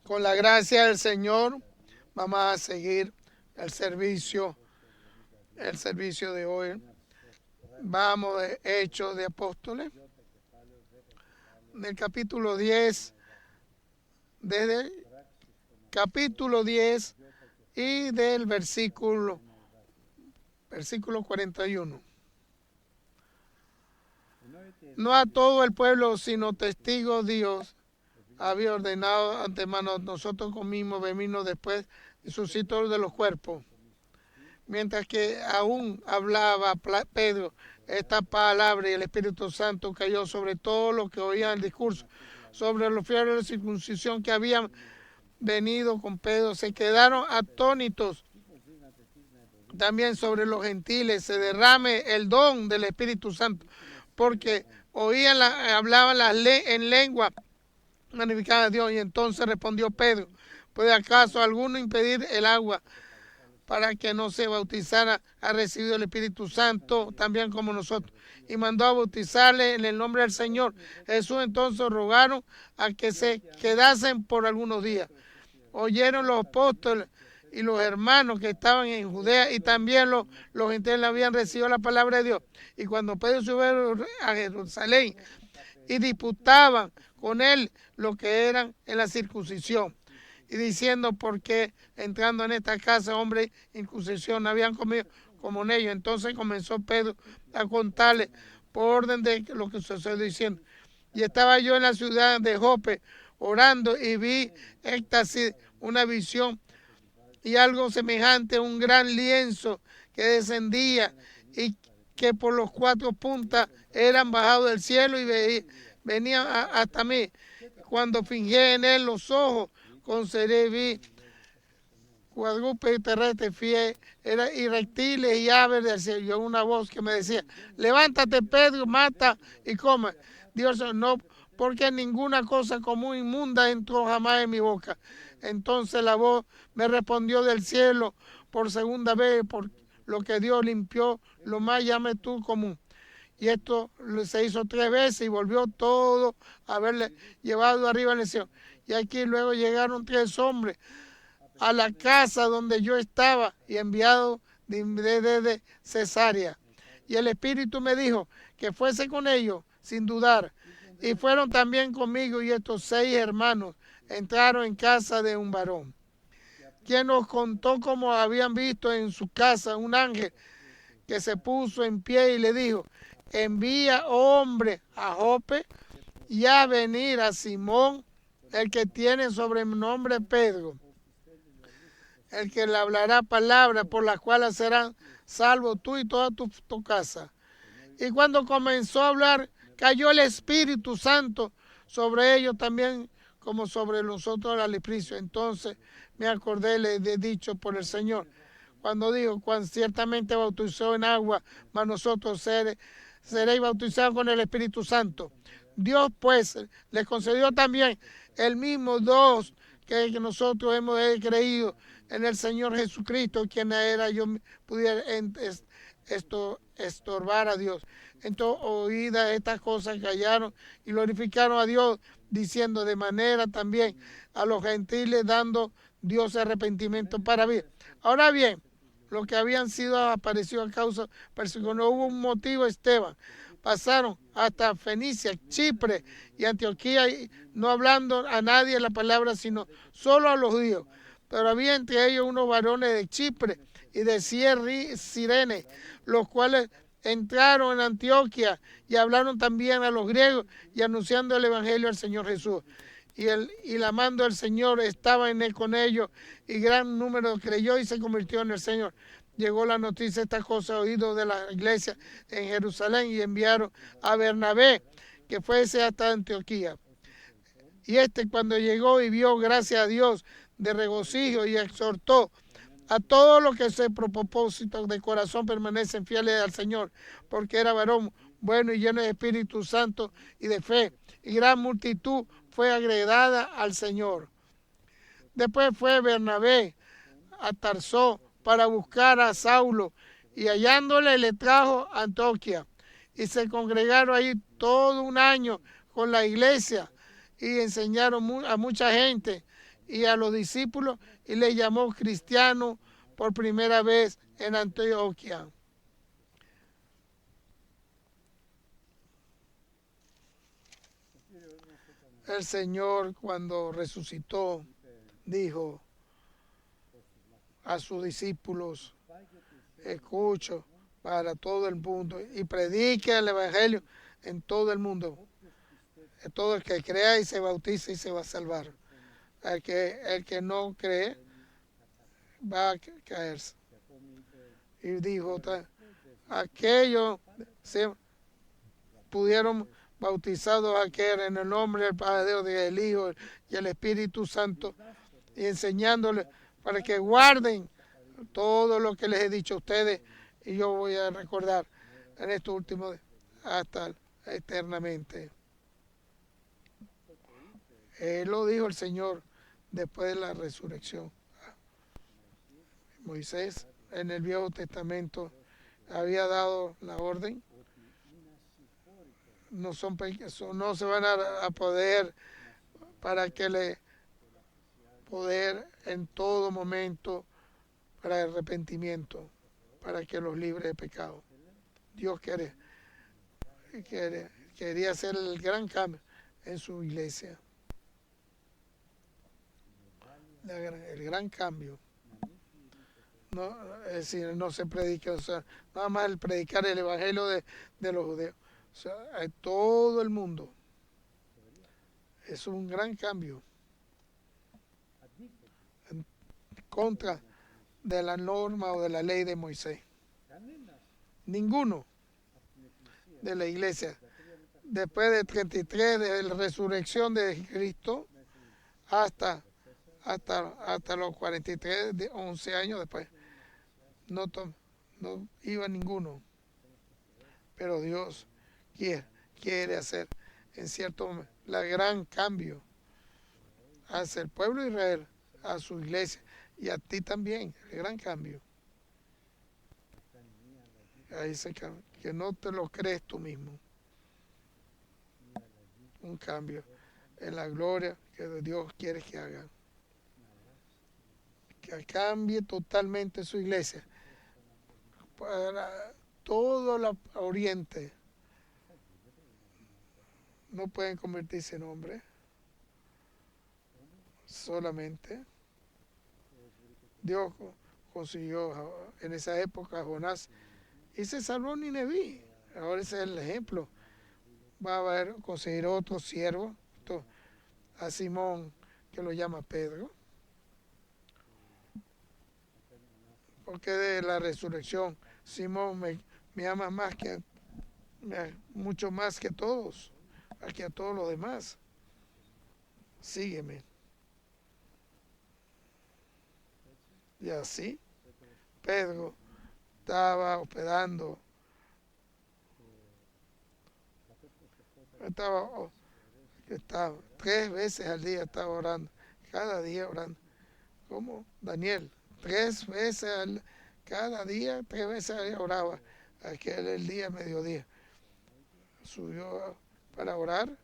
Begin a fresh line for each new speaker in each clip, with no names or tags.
Con la gracia del Señor, vamos a seguir el servicio de hoy. Vamos de Hechos de Apóstoles, del capítulo 10, desde el capítulo 10 y del versículo 41. No a todo el pueblo, sino testigos Dios había ordenado antemano, nosotros comimos, bebimos después de suscitó de los cuerpos. Mientras que aún hablaba Pedro esta palabra y el Espíritu Santo cayó sobre todos los que oían el discurso, sobre los fieles de circuncisión que habían venido con Pedro, se quedaron atónitos. También sobre los gentiles se derrame el don del Espíritu Santo, porque hablaban en lengua magnificada a Dios. Y entonces respondió Pedro: ¿puede acaso alguno impedir el agua para que no se bautizara? Ha recibido el Espíritu Santo también como nosotros, y mandó a bautizarle en el nombre del Señor Jesús. Entonces rogaron a que se quedasen por algunos días. Oyeron los apóstoles y los hermanos que estaban en Judea, y también los gentiles habían recibido la palabra de Dios. Y cuando Pedro subió a Jerusalén, y disputaban con él lo que eran en la circuncisión, y diciendo: ¿por qué entrando en esta casa hombres incircuncisión habían comido como en ellos? Entonces comenzó Pedro a contarle por orden de lo que sucedió, diciendo: y estaba yo en la ciudad de Jope orando, y vi éxtasis, una visión, y algo semejante a un gran lienzo que descendía y que por los cuatro puntas eran bajados del cielo y venían hasta mí. Cuando fijé en él los ojos, consideré, vi cuadrúpedos terrestres, y reptiles y aves del cielo. Y una voz que me decía: levántate, Pedro, mata y come. Dios, no, porque ninguna cosa común inmunda entró jamás en mi boca. Entonces la voz me respondió del cielo por segunda vez: por lo que Dios limpió, lo más llame tú común. Y esto se hizo 3 veces, y volvió todo a haberle llevado arriba en el cielo. Y aquí luego llegaron 3 hombres a la casa donde yo estaba, y enviados desde Cesarea. Y el Espíritu me dijo que fuese con ellos sin dudar. Y fueron también conmigo, y estos 6 hermanos entraron en casa de un varón, quien nos contó cómo habían visto en su casa un ángel que se puso en pie y le dijo: envía hombre a Jope y a venir a Simón, el que tiene sobrenombre Pedro, el que le hablará palabras por las cuales serán salvos tú y toda tu casa. Y cuando comenzó a hablar, cayó el Espíritu Santo sobre ellos también, como sobre nosotros al Espíritu. Entonces me acordé de dicho por el Señor, cuando dijo: cuán ciertamente bautizó en agua, mas nosotros seréis bautizados con el Espíritu Santo. Dios pues les concedió también el mismo don que nosotros hemos creído en el Señor Jesucristo, quien era yo pudiera estorbar a Dios. Entonces, oídas estas cosas, callaron y glorificaron a Dios, diciendo: de manera también a los gentiles, dando Dios arrepentimiento para vida. Ahora bien, los que habían sido aparecidos a causa persecución, no hubo un motivo. Esteban pasaron hasta Fenicia, Chipre y Antioquía, y no hablando a nadie la palabra, sino solo a los judíos. Pero había entre ellos unos varones de Chipre y de Sirene, los cuales entraron en Antioquía y hablaron también a los griegos, y anunciando el evangelio al Señor Jesús. Y la mano del Señor estaba con ellos, y gran número creyó y se convirtió en el Señor. Llegó la noticia, estas cosas, oídos de la iglesia en Jerusalén, y enviaron a Bernabé que fuese hasta Antioquía. Y cuando llegó y vio, gracias a Dios, de regocijo, y exhortó a todos los que se propósito de corazón permanecen fieles al Señor, porque era varón bueno y lleno de Espíritu Santo y de fe, y gran multitud fue agregada al Señor. Después fue Bernabé a Tarsó para buscar a Saulo, y hallándole le trajo a Antioquía, y se congregaron ahí todo un año con la iglesia, y enseñaron a mucha gente y a los discípulos y les llamó cristianos por primera vez en Antioquia. El Señor, cuando resucitó, dijo a sus discípulos: escucho para todo el mundo y predique el evangelio en todo el mundo. Todo el que crea y se bautice y se va a salvar. El que no cree va a caerse. Y dijo: aquellos se pudieron bautizados aquel en el nombre del Padre, del Hijo y el Espíritu Santo, y enseñándoles para que guarden todo lo que les he dicho a ustedes, y yo voy a recordar en estos últimos días hasta eternamente. Lo dijo el Señor después de la resurrección. Moisés en el Viejo Testamento había dado la orden. No se van a poder, para que le poder en todo momento para el arrepentimiento, para que los libre de pecado. Dios quería hacer el gran cambio en su iglesia. El gran cambio. No, es decir, no se predica, o sea, nada más el predicar el evangelio de los judeos. O sea, a todo el mundo. Es un gran cambio. En contra de la norma o de la ley de Moisés. Ninguno de la iglesia, después de 33, de la resurrección de Cristo, hasta los 43, de 11 años después, no iba ninguno. Pero Dios quiere hacer en cierto momento el gran cambio hacia el pueblo de Israel, a su iglesia y a ti también, el gran cambio. Ahí se cambia, que no te lo crees tú mismo. Un cambio en la gloria que Dios quiere que haga. Que cambie totalmente su iglesia para todo el oriente. No pueden convertirse en hombres. Solamente Dios consiguió en esa época a Jonás y se salvó Nineví. Ahora ese es el ejemplo. Va a conseguir otro siervo, a Simón, que lo llama Pedro, porque de la resurrección Simón me ama más mucho más que todos, que a todos los demás. Sígueme. Y así Pedro estaba hospedando, estaba 3 veces al día, estaba orando, cada día orando, como Daniel, 3 veces cada día, 3 veces al día oraba, aquel el día mediodía, subió para orar,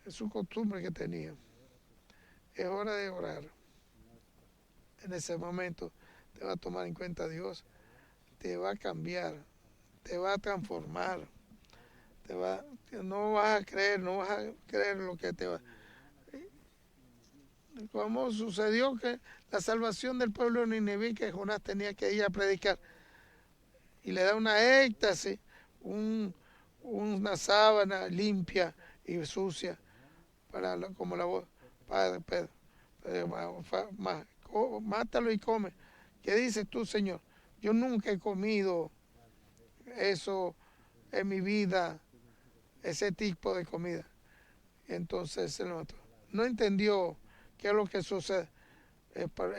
es su costumbre que tenía. Es hora de orar. En ese momento te va a tomar en cuenta Dios, te va a cambiar, te va a transformar, no vas a creer lo que te va. Como sucedió que la salvación del pueblo de Nineví, que Jonás tenía que ir a predicar, y le da una éxtasis, una sábana limpia y sucia, como la voz, Padre Pedro, mátalo y come. ¿Qué dices tú, Señor? Yo nunca he comido eso en mi vida, ese tipo de comida. Y entonces se lo mató. No entendió qué es lo que sucede.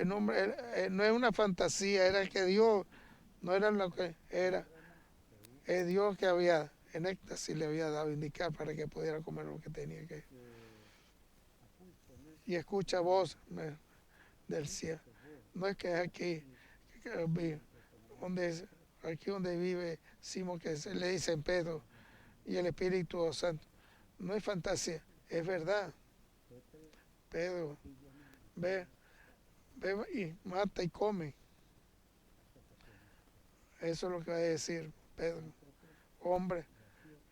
No es una fantasía, era que Dios no era lo que era. Es Dios que había en éxtasis le había dado a indicar para que pudiera comer lo que tenía que. Y escucha voz del cielo. No es que es aquí, donde vive Simón, que se le dicen Pedro y el Espíritu Santo. No es fantasía, Es verdad. Pedro, ve y mata y come. Eso es lo que va a decir Pedro. Hombre,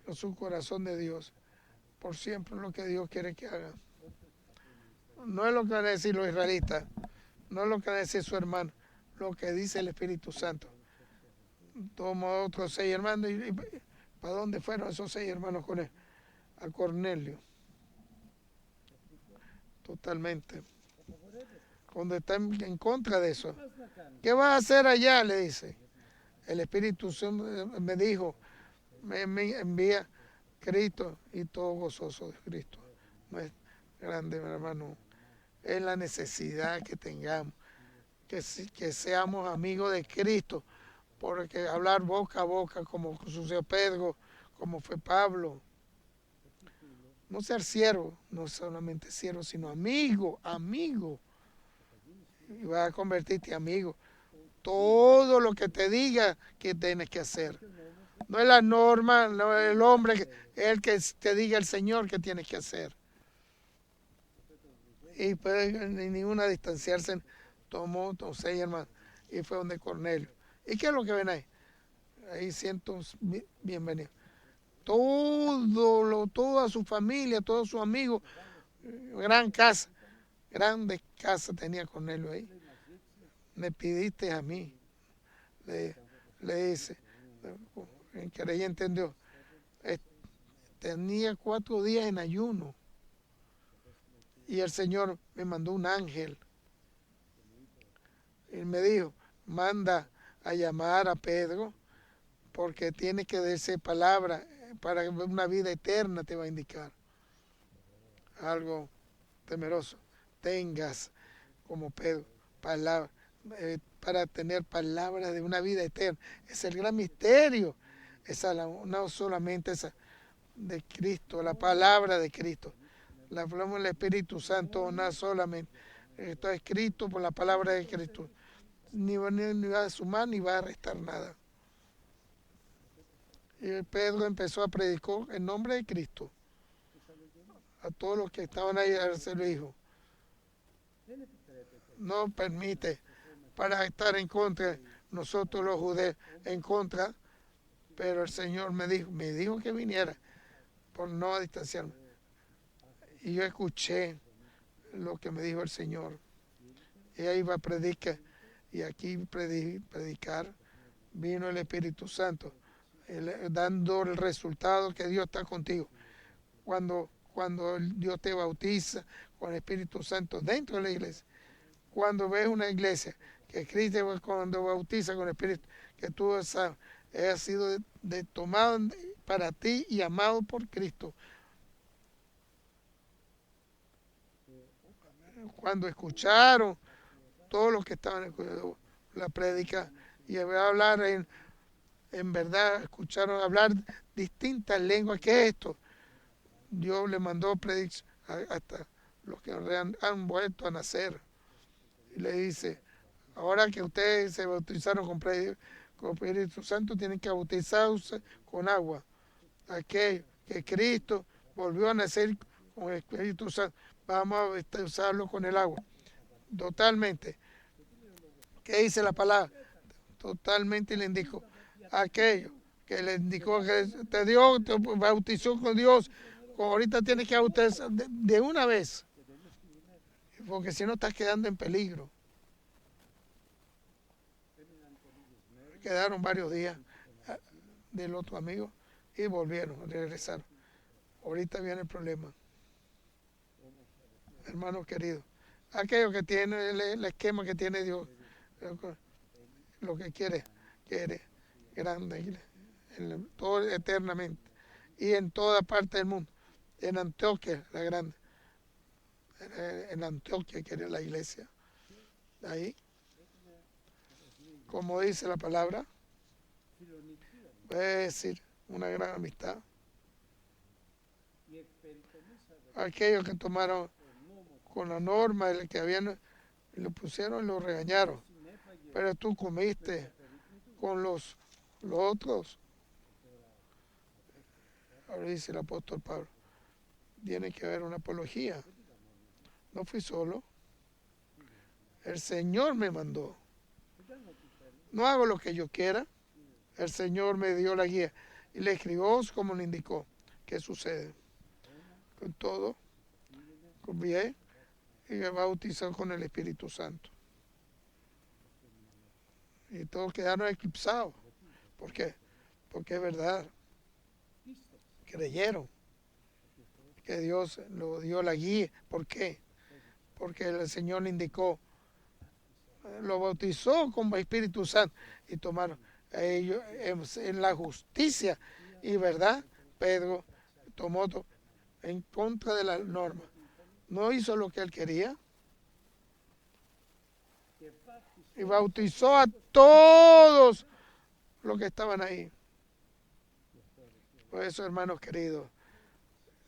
en su corazón de Dios. Por siempre lo que Dios quiere que haga. No es lo que van a decir los israelitas. No es lo que van a decir su hermano. Lo que dice el Espíritu Santo. Toma otros 6 hermanos. ¿Y para dónde fueron esos 6 hermanos con él? A Cornelio. Totalmente. Cuando está en contra de eso. ¿Qué vas a hacer allá? Le dice. El Espíritu Santo me dijo, me envía Cristo y todo gozoso de Cristo. No es grande, hermano. Es la necesidad que tengamos, que seamos amigos de Cristo, porque hablar boca a boca, como sucedió Pedro, como fue Pablo. No ser siervo, no solamente siervo, sino amigo. Y vas a convertirte en amigo. Todo lo que te diga que tienes que hacer. No es la norma, no es el hombre, es el que te diga el Señor que tienes que hacer. Y pues ni ninguna distanciarse, tomó 6 hermanos y fue donde Cornelio. ¿Y qué es lo que ven ahí? Ahí cientos bienvenidos. Toda su familia, todos sus amigos, gran casa, grande casa tenía Cornelio ahí. Me pidiste a mí, le dice, en que ella entendió. Tenía 4 días en ayuno y el Señor me mandó un ángel y me dijo, manda a llamar a Pedro porque tiene que decir palabra para una vida eterna, te va a indicar algo temeroso. Tengas como Pedro palabra, para tener palabras de una vida eterna. Es el gran misterio. No solamente esa de Cristo, la palabra de Cristo. La hablamos del Espíritu Santo, no solamente. Está escrito por la palabra de Cristo. Ni va a sumar ni va a restar nada. Y Pedro empezó a predicar en nombre de Cristo a todos los que estaban ahí, se lo dijo. No permite para estar en contra, nosotros los judíos en contra, pero el Señor me dijo que viniera por no distanciarme. Y yo escuché lo que me dijo el Señor. Ella iba a predicar y aquí predicar vino el Espíritu Santo dando el resultado que Dios está contigo. Cuando Dios te bautiza con el Espíritu Santo dentro de la iglesia, cuando ves una iglesia que Cristo cuando bautiza con el Espíritu, que tú has sido tomado para ti y amado por Cristo. Cuando escucharon todos los que estaban escuchando la prédica y a hablar en verdad, escucharon hablar distintas lenguas. ¿Qué es esto? Dios le mandó predicción hasta los que han vuelto a nacer. Y le dice, ahora que ustedes se bautizaron con Espíritu Santo, tienen que bautizarse con agua. Aquello que Cristo volvió a nacer con el Espíritu Santo, vamos a bautizarlo con el agua. Totalmente. ¿Qué dice la palabra? Totalmente le indicó aquello que le indicó que te bautizó con Dios. Ahorita tienes que bautizar de una vez, porque si no estás quedando en peligro. Quedaron varios días del otro amigo y regresaron. Ahorita viene el problema. Hermano querido, aquello que tiene el esquema que tiene Dios, lo que quiere grande, todo eternamente y en toda parte del mundo. En Antioquia, la grande, en Antioquia que era la iglesia, ahí, como dice la palabra, puede decir una gran amistad. Aquellos que tomaron con la norma, el que habían, lo pusieron y lo regañaron, pero tú comiste con los otros. Ahora dice el apóstol Pablo, tiene que haber una apología. No fui solo. El Señor me mandó. No hago lo que yo quiera. El Señor me dio la guía y le escribió como le indicó. ¿Qué sucede? Con todo, con bien, y me bautizó con el Espíritu Santo. Y todos quedaron eclipsados. ¿Por qué? Porque es verdad. Creyeron que Dios lo dio la guía. ¿Por qué? Porque el Señor le indicó. Lo bautizó con el Espíritu Santo y tomaron a ellos en la justicia y verdad. Pedro tomó en contra de la norma. No hizo lo que él quería y bautizó a todos los que estaban ahí. Por eso, hermanos queridos,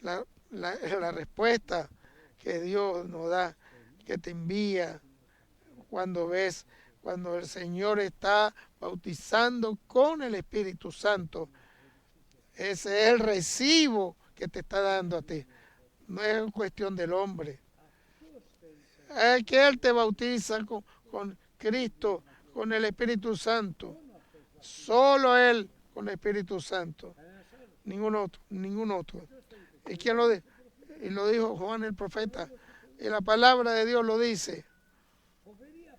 la respuesta que Dios nos da, que te envía cuando el Señor está bautizando con el Espíritu Santo, ese es el recibo que te está dando a ti. No es cuestión del hombre. Es que Él te bautiza con Cristo, con el Espíritu Santo. Solo Él con el Espíritu Santo. Ningún otro. ¿Y quién lo dijo? Y lo dijo Juan el profeta. Y la palabra de Dios lo dice.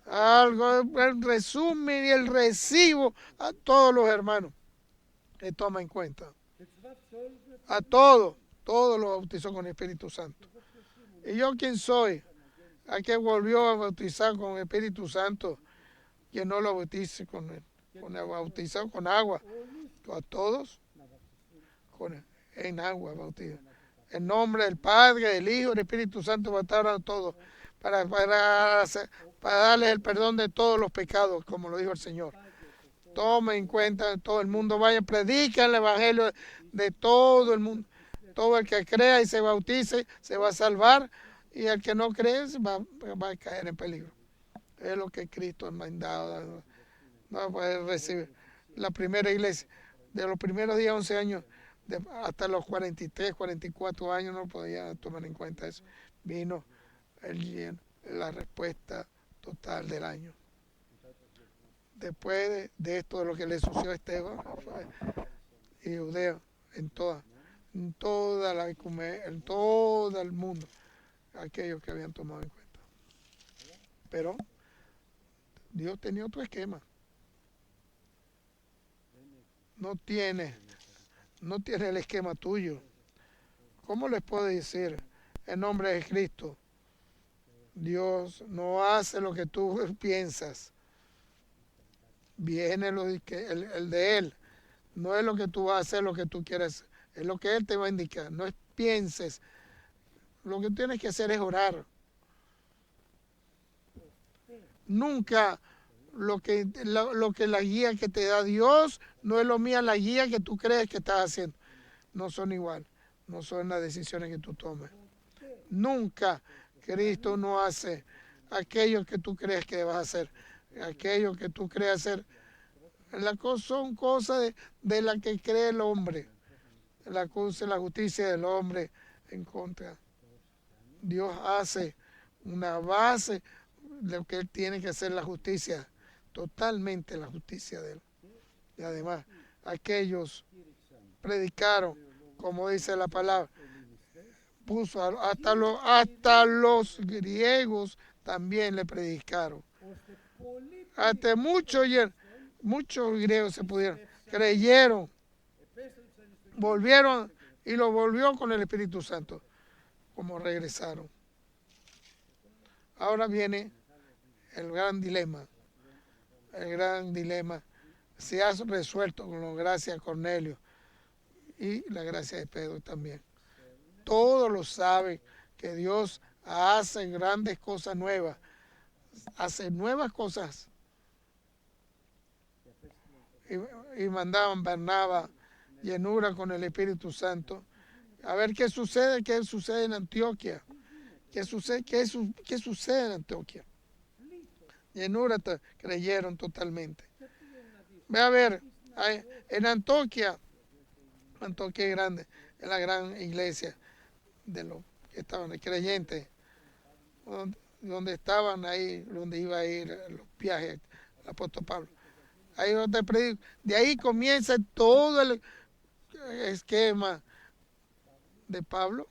Algo, el resumen y el recibo a todos los hermanos que toma en cuenta. A todos los bautizó con el Espíritu Santo. ¿Y yo quién soy? ¿A qué volvió a bautizar con el Espíritu Santo? Que no lo bautice con el bautizado con agua. A todos en agua bautizo. En nombre del Padre, del Hijo, del Espíritu Santo bautizaron a todos para darles el perdón de todos los pecados, como lo dijo el Señor. Tome en cuenta, todo el mundo vaya, predica el Evangelio de todo el mundo. Todo el que crea y se bautice se va a salvar, y el que no cree va a caer en peligro. Es lo que Cristo ha mandado. No va a poder recibir. La primera iglesia, de los primeros 10, 11 años, hasta los 43, 44 años, no podía tomar en cuenta eso. Vino la respuesta total del año. Después de esto, de lo que le sucedió a Esteban y Judea, en todo el mundo, aquellos que habían tomado en cuenta. Pero Dios tenía otro esquema. No tiene el esquema tuyo. ¿Cómo les puedo decir en nombre de Cristo? Dios no hace lo que tú piensas. Viene el de Él. No es lo que tú vas a hacer, lo que tú quieres. Es lo que Él te va a indicar. No pienses. Lo que tienes que hacer es orar. Nunca lo que la guía que te da Dios no es lo mismo la guía que tú crees que estás haciendo. No son igual. No son las decisiones que tú tomes. Nunca Cristo no hace aquello que tú crees que vas a hacer. Aquello que tú crees hacer. Son cosas de la que cree el hombre. La justicia del hombre en contra. Dios hace una base de lo que Él tiene que hacer, la justicia. Totalmente la justicia de Él. Y además, aquellos predicaron, como dice la palabra, puso hasta los griegos también le predicaron. Hasta muchos griegos se pudieron, creyeron, volvieron y lo volvió con el Espíritu Santo, como regresaron. Ahora viene el gran dilema. Se ha resuelto con la gracia de Cornelio y la gracia de Pedro también. Todos lo saben que Dios hace grandes cosas nuevas, hace nuevas cosas. Y mandaban Barnabas, llenura con el Espíritu Santo. A ver qué sucede en Antioquia. ¿Qué sucede en Antioquia? Llenura, creyeron totalmente. Ve a ver, en Antioquia es grande, es la gran iglesia. de los que estaban creyentes, donde estaban ahí, donde iba a ir los viajes el apóstol Pablo. Ahí donde predico. De ahí comienza todo el esquema de Pablo,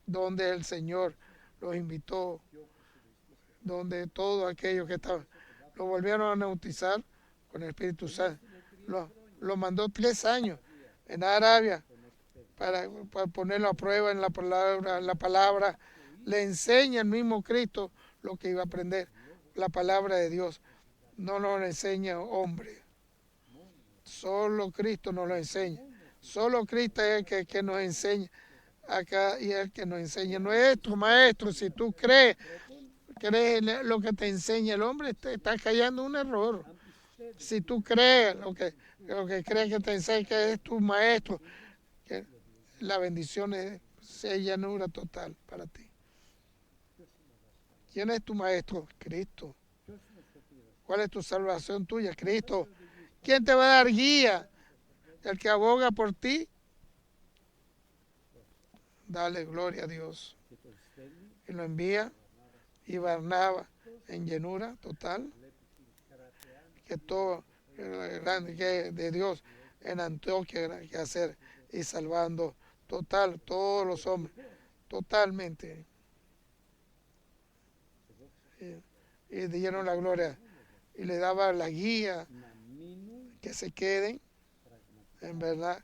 donde el Señor los invitó, donde todos aquellos que estaban, lo volvieron a bautizar con el Espíritu Santo. Lo mandó 3 años en Arabia para ponerlo a prueba en la palabra. La palabra le enseña el mismo Cristo lo que iba a aprender, la palabra de Dios. No nos enseña hombre, solo Cristo nos lo enseña. Solo Cristo es el que nos enseña acá y el que nos enseña. No es tu maestro. Si tú crees lo que te enseña el hombre, te estás cayendo un error. Si tú crees lo que crees que te enseña, que es tu maestro, que la bendición es llanura total para ti. ¿Quién es tu maestro? Cristo. ¿Cuál es tu salvación tuya? Cristo. ¿Quién te va a dar guía? El que aboga por ti. Dale gloria a Dios. Y lo envía. Y Barnabas en llenura total. Que todo grande que de Dios en Antioquia que hacer y salvando total todos los hombres. Totalmente. Y dieron la gloria. Y le daba la guía que se queden, en verdad,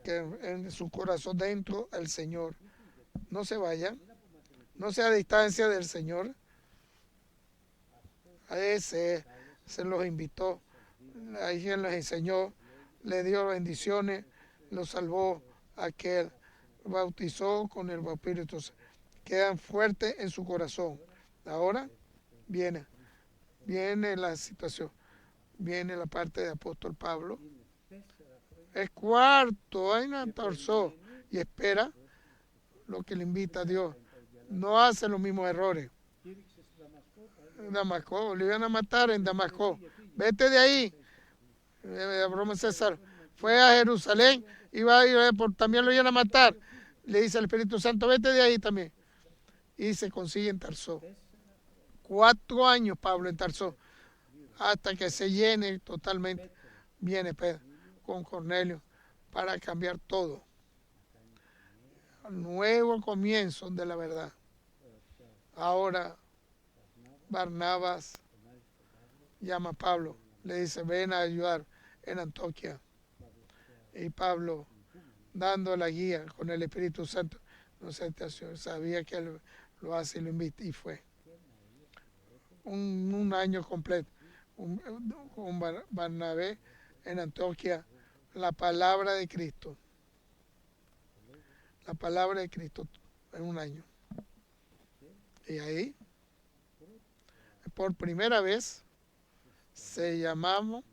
que en su corazón dentro el Señor. No se vayan, no sea a distancia del Señor. A ese se los invitó, ahí quien les enseñó, le dio bendiciones, lo salvó aquel, bautizó con el Espíritu. Quedan fuertes en su corazón. Ahora viene la situación, viene la parte de apóstol Pablo. Es cuarto, ahí no torzó y espera lo que le invita a Dios. No hace los mismos errores. Damasco, le iban a matar en Damasco. Vete de ahí. Broma César. Fue a Jerusalén, iba a ir, también lo iban a matar. Le dice al Espíritu Santo, vete de ahí también. Y se consigue en Tarso. 4 años Pablo en Tarso, hasta que se llene totalmente. Viene Pedro con Cornelio para cambiar todo. Nuevo comienzo de la verdad. Ahora Barnabas llama a Pablo, le dice, ven a ayudar en Antioquia. Y Pablo, dando la guía con el Espíritu Santo, no se sabía que él lo hace y lo invita, y fue. Un año completo. Con Barnabé en Antioquia, la palabra de Cristo. La palabra de Cristo en un año. Y ahí, por primera vez, se llamamos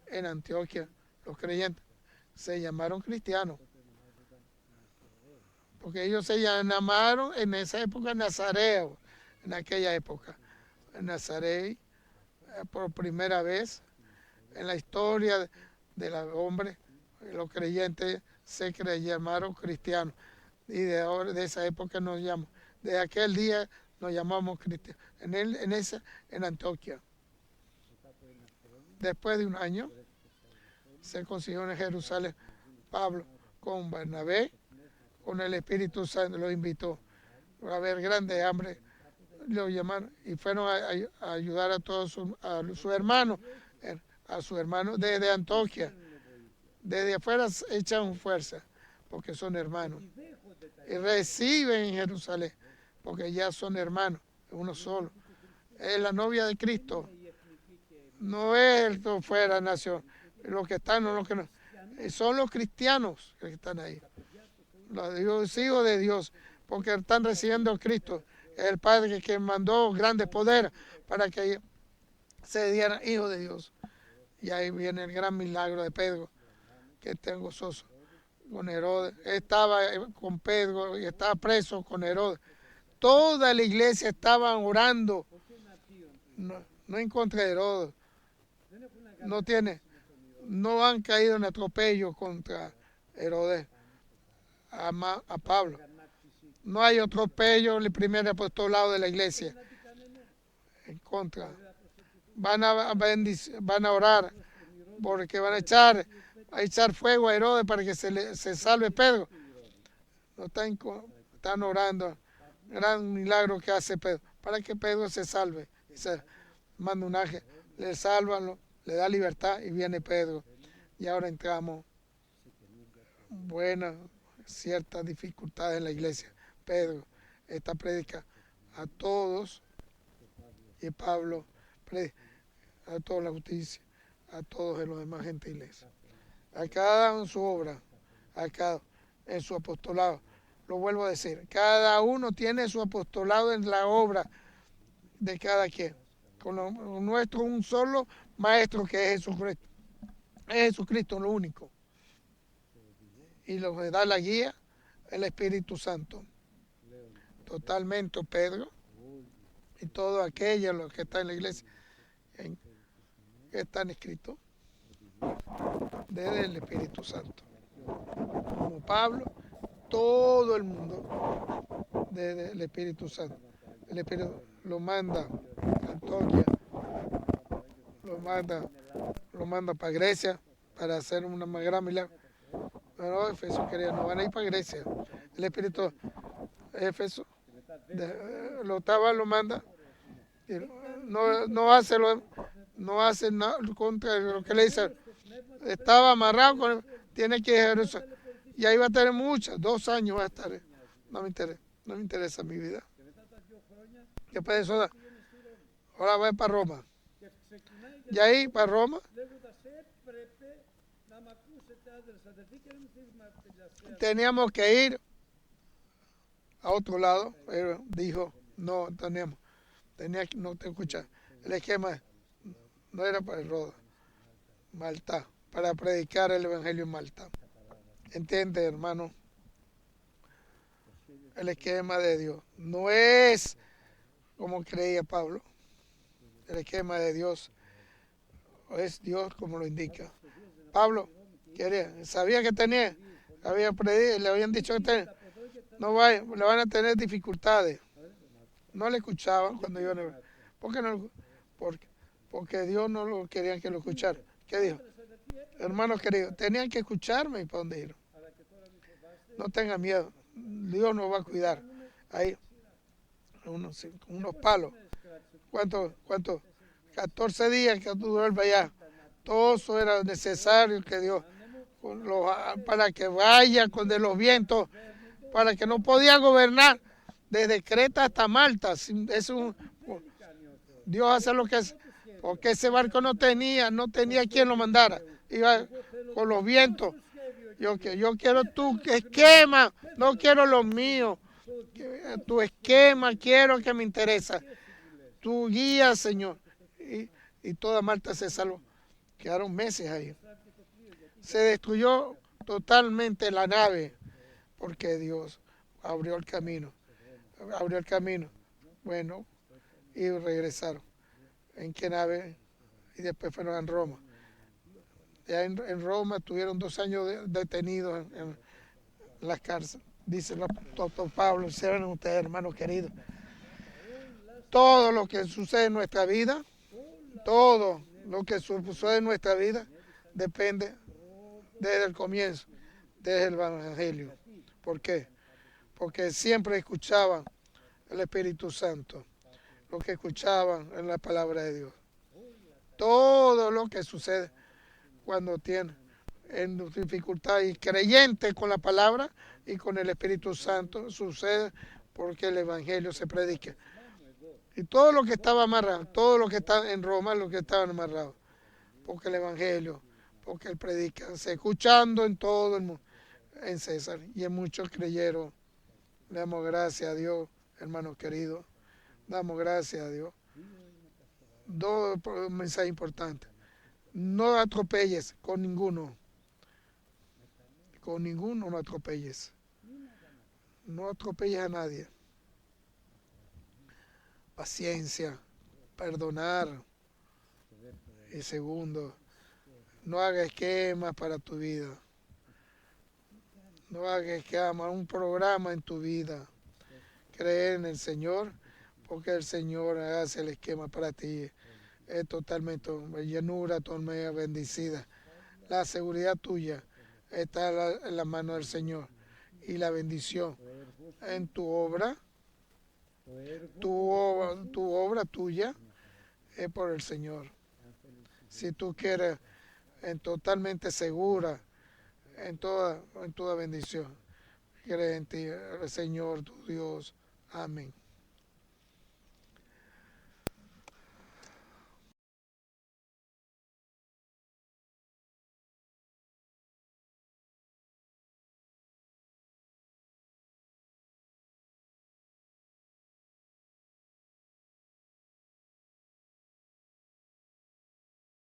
en Antioquia, los creyentes, se llamaron cristianos. Porque ellos se llamaron en esa época nazareos, en aquella época. En Nazaret, por primera vez en la historia de los hombres, los creyentes se llamaron cristianos. Y de esa época nos llamamos. De aquel día nos llamamos cristianos. En Antioquia. Después de un año, se consiguió en Jerusalén Pablo con Bernabé, con el Espíritu Santo, lo invitó. Va a haber grande hambre, lo llamaron y fueron a ayudar a todos sus hermanos, a sus hermanos desde Antioquia. Desde afuera echan fuerza, porque son hermanos. Y reciben en Jerusalén, porque ya son hermanos, uno solo. Es la novia de Cristo. No es el que fuera nación. Los que están, no los que no. Son los cristianos que están ahí. Los hijos de Dios, porque están recibiendo a Cristo. El Padre que mandó grandes poderes para que se dieran hijos de Dios. Y ahí viene el gran milagro de Pedro, que está gozoso con Herodes. Estaba con Pedro y estaba preso con Herodes. Toda la iglesia estaba orando. No en contra de Herodes. No han caído en atropello contra Herodes. a Pablo. No hay atropello en el primer apostolado de la iglesia. En contra. Van a orar porque van a echar fuego a Herodes para que se salve Pedro. No están orando. Gran milagro que hace Pedro. Para que Pedro se salve. Se manda un ángel, le salvan, le da libertad y viene Pedro. Y ahora entramos buenas, ciertas dificultades en la iglesia. Pedro, esta predica a todos y Pablo predica a toda la justicia, a todos los demás gentiles. A cada en su obra, a cada en su apostolado. Lo vuelvo a decir, cada uno tiene su apostolado en la obra de cada quien. Con nuestro un solo maestro que es Jesucristo. Es Jesucristo lo único. Y lo que da la guía, el Espíritu Santo. Totalmente Pedro y todo aquello lo que está en la iglesia que están escritos desde el Espíritu Santo. Como Pablo, todo el mundo desde el Espíritu Santo. El Espíritu lo manda a Antioquia, lo manda para Grecia para hacer una gran milagro. Pero Éfeso quería, no van a ir para Grecia. El Espíritu Éfeso lo manda y no hace nada contra lo que le dice. Estaba amarrado tiene que ir a Jerusalén. Y ahí va a tener 2 años va a estar. No me interesa mi vida. Después de eso, ahora voy para Roma. Y ahí para Roma teníamos que ir a otro lado, pero dijo, no teníamos, no te escuchas. El esquema no era para el Roda, Malta, para predicar el Evangelio en Malta. ¿Entiende, hermano? El esquema de Dios no es como creía Pablo. El esquema de Dios es Dios como lo indica. Pablo sabía que había predicho, le habían dicho que le van a tener dificultades. No le escuchaban cuando iban a ver. ¿Por qué no? Porque Dios no lo quería que lo escuchara. ¿Qué dijo? Hermanos queridos, tenían que escucharme y para dónde ir. No tengan miedo. Dios nos va a cuidar. Ahí, unos palos. ¿Cuánto? 14 días que tú vuelvas allá. Todo eso era necesario que Dios, para que vaya con de los vientos, para que no podía gobernar desde Creta hasta Malta. Dios hace lo que hace, porque ese barco no tenía quien lo mandara. Iba con los vientos. Yo quiero tu esquema, no quiero los míos. Tu esquema quiero que me interesa. Tu guía, Señor. Y toda Malta se salvó. Quedaron meses ahí. Se destruyó totalmente la nave porque Dios abrió el camino. Bueno, y regresaron. ¿En qué nave? Y después fueron a Roma. Ya en Roma estuvieron 2 años detenidos en las cárceles. Dice el apóstol Pablo, sean ustedes, hermanos queridos. Todo lo que sucede en nuestra vida, todo lo que sucede en nuestra vida, depende desde el comienzo, desde el Evangelio. ¿Por qué? Porque siempre escuchaban el Espíritu Santo, lo que escuchaban en la palabra de Dios. Todo lo que sucede cuando tiene en dificultad y creyente con la palabra y con el Espíritu Santo sucede porque el Evangelio se predica. Y todo lo que estaba amarrado, todo lo que está en Roma, lo que estaban amarrados, porque el Evangelio, porque él predica, se escuchando en todo el mundo, en César, y en muchos creyeron. Le damos gracias a Dios, hermanos queridos, damos gracias a Dios. 2 mensajes importantes. No atropelles con ninguno. Con ninguno no atropelles. No atropelles a nadie. Paciencia, perdonar. Y segundo, no hagas esquemas para tu vida. No hagas que haga un programa en tu vida. Cree en el Señor, porque el Señor hace el esquema para ti. Es totalmente llenura, totalmente bendecida. La seguridad tuya está en la mano del Señor. Y la bendición en tu obra, tu obra tuya es por el Señor. Si tú quieres totalmente segura en toda bendición, cree en ti, el Señor, tu Dios. Amén.